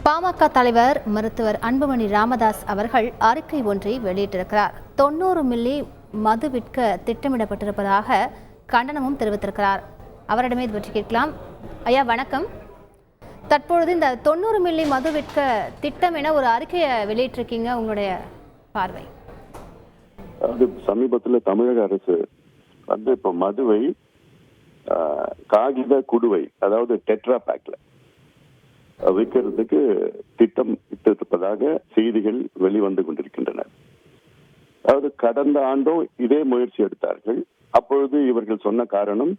பாமக தலைவர் மருத்துவர் அன்புமணி ராமதாஸ் அவர்கள் அறிக்கை ஒன்றை வெளியிட்டிருக்கிறார். 90 மில்லி மது விற்க திட்டமிடப்பட்டிருப்பதாக கண்டனமும் தெரிவித்திருக்கிறார். அவரிடமே இது பற்றி கேட்கலாம். ஐயா வணக்கம். தற்பொழுது இந்த 90 மில்லி மது விற்க திட்டம் என ஒரு அறிக்கையை வெளியிட்டிருக்கீங்க, உங்களுடைய பார்வை? அது சமீபத்தில் தமிழக அரசு வந்து இப்போ மதுவை காகித குடுவை, அதாவது டெட்ரா பேக்ல விற்கிறதுக்கு திட்டம் இட்டிருப்பதாக செய்திகள் வெளிவந்து கொண்டிருக்கின்றன. அதாவது கடந்த ஆண்டும் இதே முயற்சி எடுத்தார்கள். அப்பொழுது இவர்கள் சொன்ன காரணம்,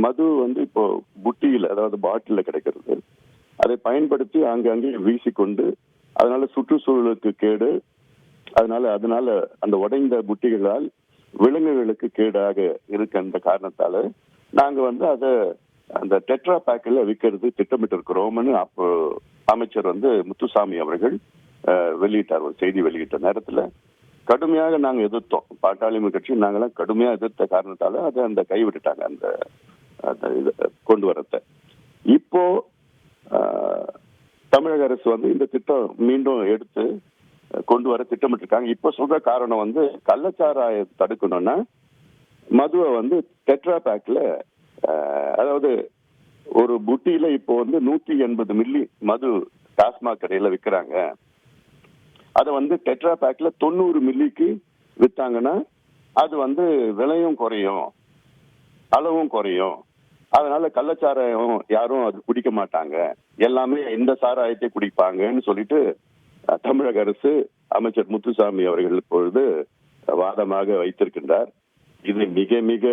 மது வந்து இப்போ புட்டியில், அதாவது பாட்டில கிடைக்கிறது, அதை பயன்படுத்தி அங்கங்கே வீசிக்கொண்டு அதனால சுற்றுச்சூழலுக்கு கேடு, அதனால அந்த உடைந்த புட்டிகளால் விலங்குகளுக்கு கேடாக இருக்கின்ற காரணத்தால நாங்க வந்து அதை அந்த டெட்ரா பேக்கில் விற்கிறது திட்டமிட்டு இருக்கிறோம்னு அப்போ அமைச்சர் வந்து முத்துசாமி அவர்கள் வெளியிட்டார். ஒரு செய்தி வெளியிட்ட நேரத்துல கடுமையாக நாங்க எதிர்த்தோம். பாட்டாளி கட்சி நாங்களாம் கடுமையா எதிர்த்த காரணத்தால அதை அந்த கைவிட்டுட்டாங்க, அந்த கொண்டு வரத. இப்போ தமிழக அரசு வந்து இந்த திட்டம் மீண்டும் எடுத்து கொண்டு வர திட்டமிட்டு இருக்காங்க. இப்ப சொல்ற காரணம் வந்து கள்ளச்சாராயம் தடுக்கணும்னா மதுவை வந்து டெட்ரா பேக்ல, அதாவது ஒரு புட்டியில இப்போ வந்து 180 மில்லி மது டாஸ்மாக் கடையில விற்கிறாங்க. அதை வந்து டெட்ரா பேக்ல 90 மில்லிக்கு வித்தாங்கன்னா அது வந்து விலையும் குறையும், அளவும் குறையும். அதனால கள்ளச்சாராயம் யாரும் அது குடிக்க மாட்டாங்க, எல்லாமே இந்த சாராயத்தை குடிப்பாங்கன்னு சொல்லிட்டு தமிழக அரசு அமைச்சர் முத்துசாமி அவர்கள் இப்பொழுது வாதமாக வைத்திருக்கின்றார். இது மிக மிக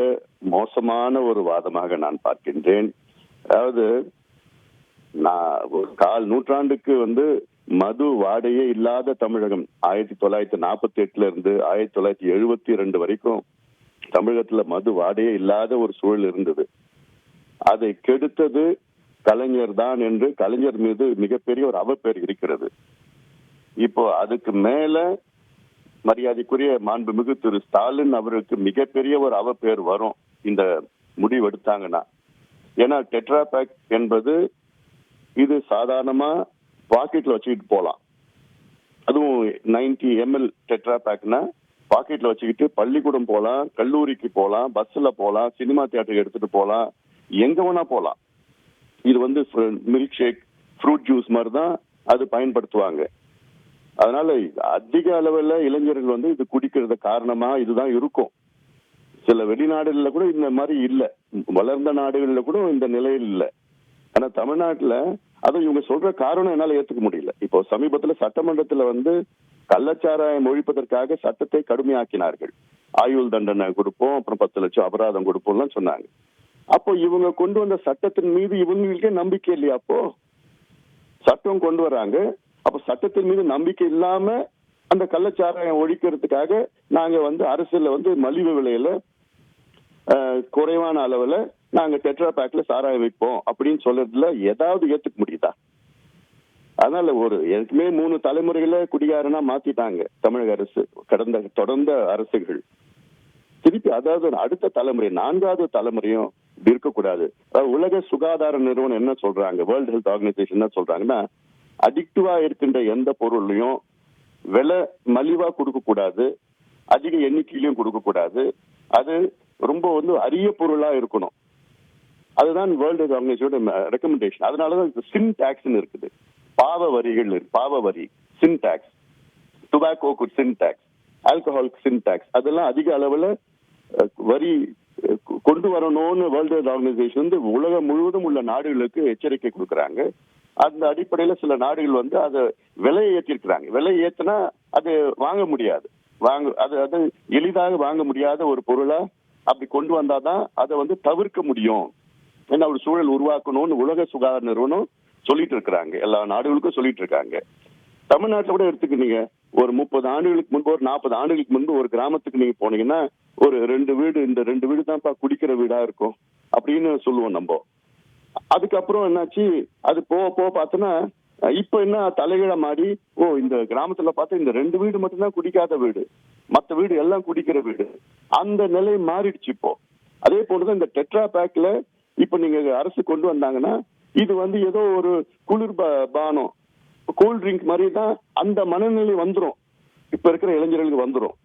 மோசமான ஒரு வாதமாக நான் பார்க்கின்றேன். அதாவது ஒரு கால் நூற்றாண்டுக்கு வந்து மது வாடையே இல்லாத தமிழகம் 1948 இருந்து 1972 வரைக்கும் தமிழகத்துல மது வாடையே இல்லாத ஒரு சூழல் இருந்தது. அதை கெடுத்தது கலைஞர் தான் என்று கலைஞர் மீது மிகப்பெரிய ஒரு அவப்பெயர் இருக்கிறது. இப்போ அதுக்கு மேல மரியாதைக்குரிய மாண்புமிகு திரு ஸ்டாலின் அவருக்கு மிகப்பெரிய ஒரு அவப்பெயர் வரும் இந்த முடிவு எடுத்தாங்கன்னா. ஏன்னா டெட்ரா பேக் என்பது இது சாதாரணமா பாக்கெட்ல வச்சுக்கிட்டு போலாம். அதுவும் 90 ml டெட்ரா பேக்னா பாக்கெட்ல வச்சுக்கிட்டு பள்ளிக்கூடம் போலாம், கல்லூரிக்கு போலாம், பஸ்ல போலாம், சினிமா தியேட்டருக்கு எடுத்துட்டு போலாம், எங்க வேணா போலாம். இது வந்து மில்க் ஷேக், ஃப்ரூட் ஜூஸ் மாதிரி தான் அது பயன்படுத்துவாங்க. அதனால அதிக அளவில் இளைஞர்கள் வந்து இது குடிக்கிறது காரணமா இதுதான் இருக்கும். சில வெளிநாடுகள்ல கூட இந்த மாதிரி இல்லை, வளர்ந்த நாடுகள்ல கூட இந்த நிலையில் இல்லை. ஆனா தமிழ்நாட்டுல அதை இவங்க சொல்ற காரணம் என்னால ஏத்துக்க முடியல. இப்போ சமீபத்துல சட்டமன்றத்துல வந்து கள்ளச்சாராயம் ஒழிப்பதற்காக சட்டத்தை கடுமையாக்கினார்கள். ஆயுள் தண்டனை கொடுப்போம், அப்புறம் 10 லட்சம் அபராதம் கொடுப்போம்லாம் சொன்னாங்க. அப்போ இவங்க கொண்டு வந்த சட்டத்தின் மீது இவங்களுக்கே நம்பிக்கை இல்லையா? அப்போ சட்டம் கொண்டு வராங்க, அப்ப சட்டத்தின் மீது நம்பிக்கை இல்லாம அந்த கள்ளச்சாராயம் ஒழிக்கிறதுக்காக நாங்க வந்து அரசுல வந்து மலிவு விலையில குறைவான அளவுல நாங்க டெட்ரா பேக்ல சாராயம் வைப்போம் அப்படின்னு சொல்றதுல ஏதாவது ஏத்துக்க முடியுதா? அதனால ஏற்கனவே 3 தலைமுறைகளை குடிகாரனா மாத்திட்டாங்க தமிழக அரசு, தொடர்ந்த அரசுகள். திருப்பி அதாவது அடுத்த தலைமுறை 4வது தலைமுறையும் இருக்கக்கூடாது. உலக சுகாதார நிறுவனம் என்ன சொல்றாங்க, வேர்ல்டு ஹெல்த் ஆர்கனைசேஷன் என்ன சொல்றாங்கன்னா, அடிக்டிவா இருக்கின்ற எந்த பொருளையும் விலை மலிவா கொடுக்க கூடாது, அதிக எண்ணிக்கையிலையும் கொடுக்க கூடாது, அது ரொம்ப வந்து அரிய பொருளா இருக்கணும். அதுதான் வேர்ல்டு ஹெல்த் ஆர்கனைசேஷனோட ரெக்கமெண்டேஷன். அதனாலதான் சின் டாக்ஸ் இருக்குது, பாவ வரி, சின் டாக்ஸ், டுபாக்கோக்கு சின் டாக்ஸ், ஆல்கஹாலுக்கு சின் டாக்ஸ், அதெல்லாம் அதிக அளவுல வரி கொண்டு வரணும்னு வேர்ல்டு ஹெல்த் ஆர்கனைசேஷன் வந்து உலகம் முழுவதும் உள்ள நாடுகளுக்கு எச்சரிக்கை கொடுக்கறாங்க. அந்த அடிப்படையில சில நாடுகள் வந்து அதை விலையை ஏற்றிருக்கிறாங்க. விலை ஏற்றினா அது வாங்க முடியாது, அது எளிதாக வாங்க முடியாத ஒரு பொருளா அப்படி கொண்டு வந்தாதான் அதை வந்து தவிர்க்க முடியும். ஏன்னா ஒரு சூழல் உருவாக்கணும்னு உலக சுகாதார நிறுவனம் சொல்லிட்டு இருக்கிறாங்க, எல்லா நாடுகளுக்கும் சொல்லிட்டு இருக்காங்க. தமிழ்நாட்டில் கூட எடுத்துக்கிட்டீங்க, ஒரு 30 ஆண்டுகளுக்கு முன்பு, ஒரு 40 ஆண்டுகளுக்கு முன்பு ஒரு கிராமத்துக்கு நீங்க போனீங்கன்னா ஒரு 2 வீடு, இந்த 2 வீடு தான்ப்பா குடிக்கிற வீடா இருக்கும் அப்படின்னு சொல்லுவோம் நம்ம. அதுக்கப்புறம் என்னாச்சு, அது போக பார்த்தோன்னா இப்ப என்ன தலைகீழ மாறி, இந்த கிராமத்துல பார்த்தா இந்த 2 வீடு மட்டும்தான் குடிக்காத வீடு, மற்ற வீடு எல்லாம் குடிக்கிற வீடு, அந்த நிலை மாறிடுச்சு இப்போ. அதே போலதான் இந்த டெட்ரா பேக்ல இப்ப நீங்க அரசு கொண்டு வந்தாங்கன்னா இது வந்து ஏதோ ஒரு குளிர் பானம், கூல் ட்ரிங்க் மாதிரி தான் அந்த மனநிலை வந்துடும், இப்ப இருக்கிற இளைஞர்களுக்கு வந்துடும்.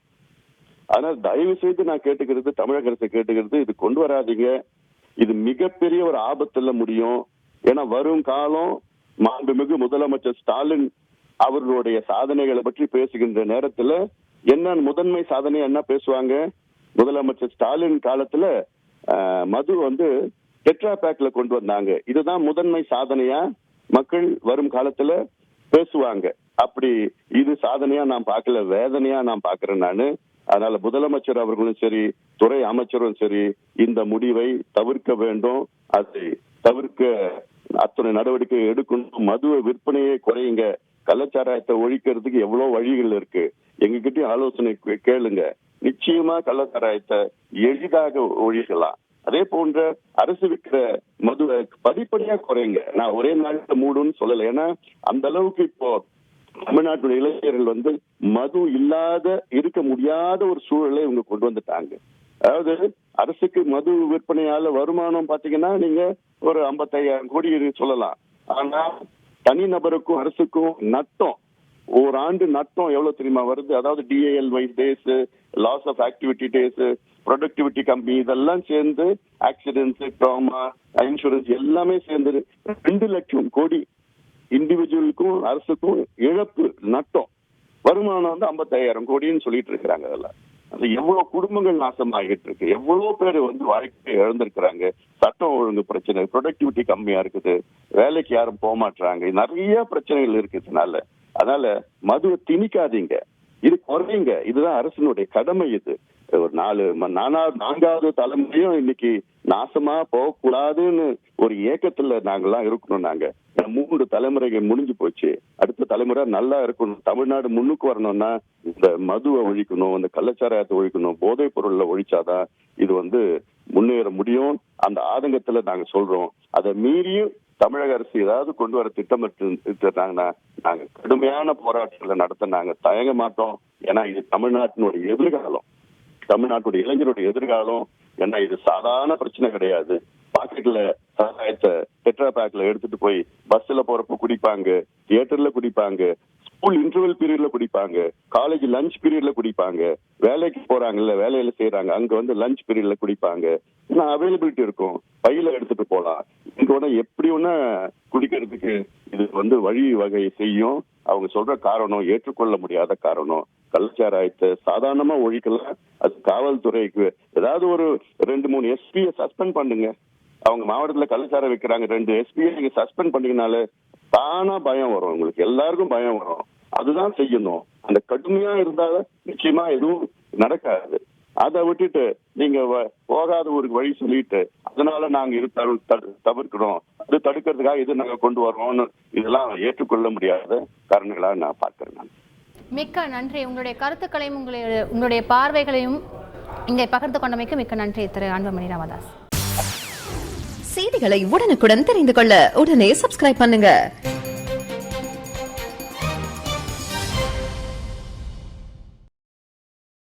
அதனால தயவு செய்து நான் கேட்டுக்கிறது, தமிழக அரசை கேட்டுக்கிறது, இது கொண்டு வராதீங்க. இது மிகப்பெரிய ஒரு ஆபத்துல முடியும். ஏன்னா வரும் காலம் மாண்புமிகு முதலமைச்சர் ஸ்டாலின் அவர்களுடைய சாதனைகளை பற்றி பேசுகின்ற நேரத்துல என்ன முதன்மை சாதனை என்ன பேசுவாங்க? முதலமைச்சர் ஸ்டாலின் காலத்துல மது வந்து டெட்ரா பேக்ல கொண்டு வந்தாங்க, இதுதான் முதன்மை சாதனையா மக்கள் வரும் காலத்துல பேசுவாங்க. அப்படி இது சாதனையா நான் பார்க்கல, வேதனையா நான் பார்க்கிறேன் நானு. அதனால முதலமைச்சர் அவர்களும் சரி, துறை அமைச்சரும் சரி, இந்த முடிவை தவிர்க்க வேண்டும். அதை தவிர்க்க அத்தனை நடவடிக்கை எடுக்கணும். மதுவை விற்பனையை குறையுங்க. கள்ளச்சாராயத்தை ஒழிக்கிறதுக்கு எவ்வளவு வழிகள் இருக்கு, எங்ககிட்டயும் ஆலோசனை கேளுங்க. நிச்சயமா கள்ளச்சாராயத்தை எளிதாக ஒழிக்கலாம். அதே போன்ற அரசு விற்கிற மதுவை படிப்படியா குறைங்க. நான் ஒரே நாளில் மூடுன்னு சொல்லல, ஏன்னா அந்த அளவுக்கு இப்போ தமிழ்நாட்டுடைய இளைஞர்கள் வந்து மது இல்லாத இருக்க முடியாத ஒரு சூழலை இவங்க கொண்டு வந்துட்டாங்க. அதாவது அரசுக்கு மது விற்பனையால வருமானம் பாத்தீங்கன்னா நீங்க ஒரு 55,000 கோடி சொல்லலாம். ஆனா தனிநபருக்கும் அரசுக்கும் நட்டம், ஒரு ஆண்டு நட்டம் எவ்வளவு தெரியுமா வருது? அதாவது DALY days, loss of activity days, productivity company, இதெல்லாம் சேர்ந்து ஆக்சிடென்ட்ஸ், ட்ராமா, இன்சூரன்ஸ் எல்லாமே சேர்ந்து 2 லட்சம் கோடி இண்டிவிஜுவலுக்கும் அரசுக்கும் இழப்பு, நட்டம். வருமானம் வந்து 55,000 கோடின்னு சொல்லிட்டு இருக்கிறாங்க. அதெல்லாம் அது எவ்வளவு குடும்பங்கள் நாசமாகிட்டு இருக்கு, எவ்வளவு பேர் வந்து வாழ்க்கையை இழந்திருக்கிறாங்க. சட்டம் ஒழுங்கு பிரச்சனை, ப்ரொடக்டிவிட்டி கம்மியா இருக்குது, வேலைக்கு யாரும் போக மாட்டாங்க, நிறைய பிரச்சனைகள் இருக்குதுனால. அதனால மதுவை திணிக்காதீங்க, இது குறையுங்க. இதுதான் அரசினுடைய கடமை. இது ஒரு 4வது தலைமுறையும் இன்னைக்கு நாசமா போகக்கூடாதுன்னு ஒரு ஏக்கத்துல நாங்கெல்லாம் இருக்கணும். நாங்க 3 தலைமுறைகள் முடிஞ்சு போச்சு, அடுத்த தலைமுறை நல்லா இருக்கணும். தமிழ்நாடு முன்னுக்கு வரணும்னா இந்த மதுவை ஒழிக்கணும், இந்த கள்ளச்சாராயத்தை ஒழிக்கணும், போதைப் பொருள்ல ஒழிச்சாதான் இது வந்து முன்னேற முடியும். அந்த ஆதங்கத்துல நாங்க சொல்றோம். அதை மீறியும் தமிழக அரசு ஏதாவது கொண்டு வர திட்டமிட்டாங்கன்னா நாங்க கடுமையான போராட்டங்களை நடத்த நாங்க தயங்க மாட்டோம். ஏன்னா இது தமிழ்நாட்டினுடைய எதிர்காலம், தமிழ்நாட்டுடைய இளைஞருடைய எதிர்காலம். ஏன்னா இது சாதாரண பிரச்சனை கிடையாது. பாக்கெட்ல சாராயத்தை டெட்ரா பேக்ல எடுத்துட்டு போய் பஸ்ல போறப்ப குடிப்பாங்க, தியேட்டர்ல குடிப்பாங்க, ஸ்கூல் இன்டர்வல் பீரியட்ல குடிப்பாங்க, காலேஜ் லஞ்ச் பீரியட்ல குடிப்பாங்க, வேலைக்கு போறாங்கல்ல, வேலையில செய்யறாங்க, அங்க வந்து லஞ்ச் பீரியட்ல குடிப்பாங்க. ஏன்னா அவைலபிலிட்டி இருக்கும், பையில எடுத்துட்டு போலாம். இங்க எப்படி ஒண்ணா குடிக்கிறதுக்கு இது வந்து வழி வகை செய்யும். அவங்க சொல்ற காரணம் ஏற்றுக்கொள்ள முடியாத காரணம். கள்ளச்சாராயத்தை சாதாரணமா ஒழிக்கலாம். அது காவல்துறைக்கு ஏதாவது ஒரு 2-3 எஸ்பியை சஸ்பெண்ட் பண்ணுங்க. அவங்க மாவட்டத்துல கள்ளச்சாரம் வைக்கிறாங்க, 2 எஸ்பியை நீங்க சஸ்பெண்ட் பண்ணீங்கனால தானா பயம் வரும், உங்களுக்கு எல்லாருக்கும் பயம் வரும். அதுதான் செய்யணும். அந்த கடுமையா இருந்தால நிச்சயமா எதுவும் நடக்காது. அதை விட்டுட்டு நீங்க போகாத ஒரு வழி சொல்லிட்டு அதனால நாங்க இது தவிர்க்கிறோம், அது தடுக்கிறதுக்காக இது நாங்க கொண்டு வரோம்னு இதெல்லாம் ஏற்றுக்கொள்ள முடியாத காரணங்களா நான் பார்க்கிறேன். நான் மிக்க நன்றி. உங்களுடைய கருத்துக்களையும் உங்களுடைய பார்வைகளையும் இங்கே பகிர்ந்து கொண்டமைக்கு மிக்க நன்றி திரு அன்புமணி ராமதாஸ். செய்திகளை உடனுக்குடன் தெரிந்து கொள்ள உடனே சப்ஸ்கிரைப் பண்ணுங்க.